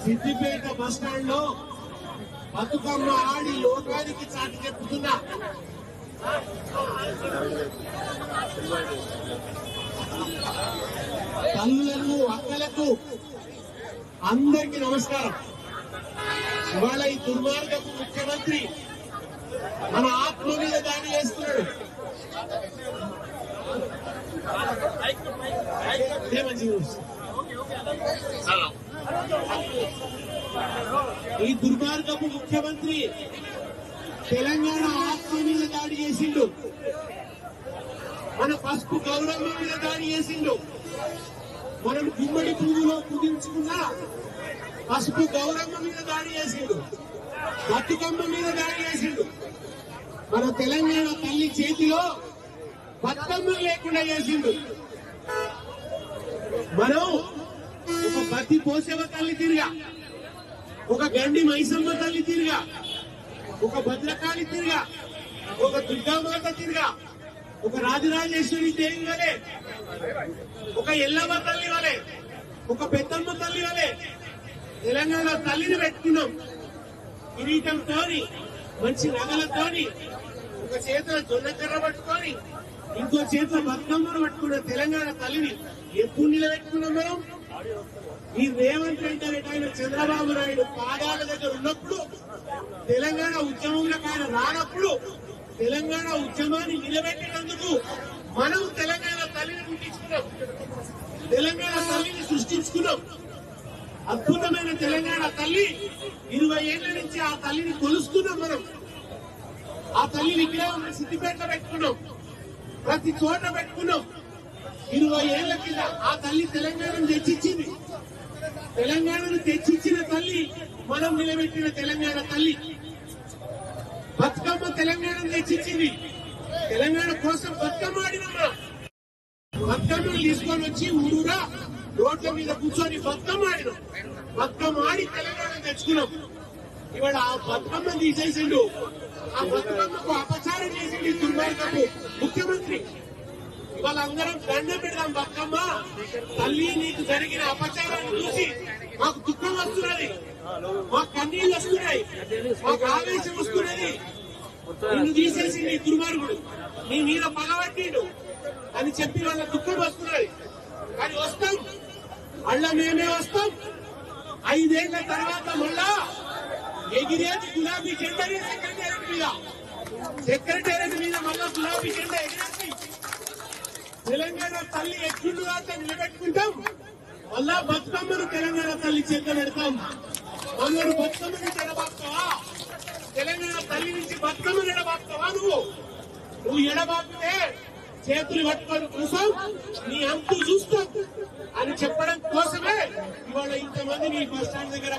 Siddipet bus stand లో బతుకమ్మ ఆడి లోకానికి చాటి చెప్పుతున్నా. తల్లులకు అక్కలకు అందరికీ నమస్కారం. ఇవాళ ఈ దుర్మార్గపు ముఖ్యమంత్రి మన ఆత్మ మీద దాడి చేస్తున్నాడు. ఈ దుర్మార్గపు ముఖ్యమంత్రి తెలంగాణ ఆత్మ మీద దాడి చేసిండు. మన పసుపు గౌరవం మీద దాడి చేసిండు. మనం గుమ్మడి పువ్వులో కుదించుకున్న పసుపు గౌరవం మీద దాడి చేసిండు. బతుకమ్మ మీద దాడి చేసిండు. మన తెలంగాణ తల్లి చేతిలో బతుకమ్మ లేకుండా చేసిండు. మనం ఒక బతి పోసేవ తల్లి తిరిగా, ఒక గండి మైసమ్మ తల్లి తిరిగా, ఒక భద్రకాళి తిరిగా, ఒక దుర్గామాత తిరిగా, ఒక రాజరాజేశ్వరి దేవి వలె, ఒక ఎల్లమ్మ తల్లి వలె, ఒక పెద్దమ్మ తల్లి వలె తెలంగాణ తల్లిని పెట్టుకున్నాం. కిరీటంతో మంచి నగలతోని, ఒక చేతిలో జొన్నకర్ర పట్టుకొని, ఇంకో చేతిలో బతుకమ్మను పట్టుకున్న తెలంగాణ తల్లిని ఎప్పుడు నిలబెట్టుకున్నాం మనం? ఈ రేవంత్ రెడ్డి ఆయన చంద్రబాబు నాయుడు పాదాల దగ్గర ఉన్నప్పుడు, తెలంగాణ ఉద్యమంలోకి ఆయన రానప్పుడు, తెలంగాణ ఉద్యమాన్ని నిలబెట్టినందుకు మనం తెలంగాణ తల్లిని పుట్టించుకున్నాం, తెలంగాణ తల్లిని సృష్టించుకున్నాం. అద్భుతమైన తెలంగాణ తల్లి 20 ఏళ్ల నుంచి ఆ తల్లిని కొలుస్తున్నాం మనం. ఆ తల్లి విగ్రహం సిద్దిపేటలో పెట్టుకున్నాం, ప్రతి చోట పెట్టుకున్నాం. 20 ఏళ్ల కింద ఆ తల్లి తెలంగాణను తెచ్చిచ్చింది. తెలంగాణను తెచ్చిచ్చిన తల్లి మనం నిలబెట్టిన తెలంగాణ తల్లి. బతుకమ్మ తెలంగాణను తెచ్చిచ్చింది. తెలంగాణ కోసం బతుకమ్మ ఆడినాం. బతుకమ్మను తీసుకొని వచ్చి ఊరూరా రోడ్ల మీద కూర్చొని బతుకమ్మ ఆడినాం. బతుకమ్మ ఆడి తెలంగాణ తెచ్చుకున్నాం. ఇవాళ ఆ బతుకమ్మ తీసేసిండు. ఆ బతుకమ్మకు అపచారం చేసింది దుర్మార్గపు ముఖ్యమంత్రి. ఇవాళ అందరం దండం పెడదాం. బతుకమ్మ తల్లి, నీకు జరిగిన అపచారాన్ని చూసి మాకు దుఃఖం వస్తున్నది, మాకు కన్నీళ్లు వస్తున్నాయి, మాకు ఆవేశం వస్తున్నది. నిన్ను తీసేసింది ఈ దుర్మార్గుడు, నీ మీద పగబట్టిండు అని చెప్పి వాళ్ళ దుఃఖం వస్తున్నది. కానీ వస్తాం, మళ్ళా మేమే వస్తాం. 5 ఏళ్ల తర్వాత మళ్ళా ఎగిరేది గులాబీ జెండానే సెక్రటేరియట్ మీద మళ్ళా గులాబీ జెండా ఎగిరేసి తెలంగాణ తల్లి ఎట్లుండు అంటే నిలబెట్టుకుంటాం. మళ్ళా బతుకమ్మను తెలంగాణ తల్లి చేత పెడతాం. మమ్మల్ని బతుకమ్మని ఎడబాపుతావా? తెలంగాణ తల్లి నుంచి బతుకమ్మని ఎడబాపుతావా? నువ్వు ఎడబాపితే చేతులు పట్టుకొని కోసం నీ అంతు చూస్తాం అని చెప్పడం కోసమే ఇవాళ ఇంతమంది నీ బస్ స్టాండ్ దగ్గర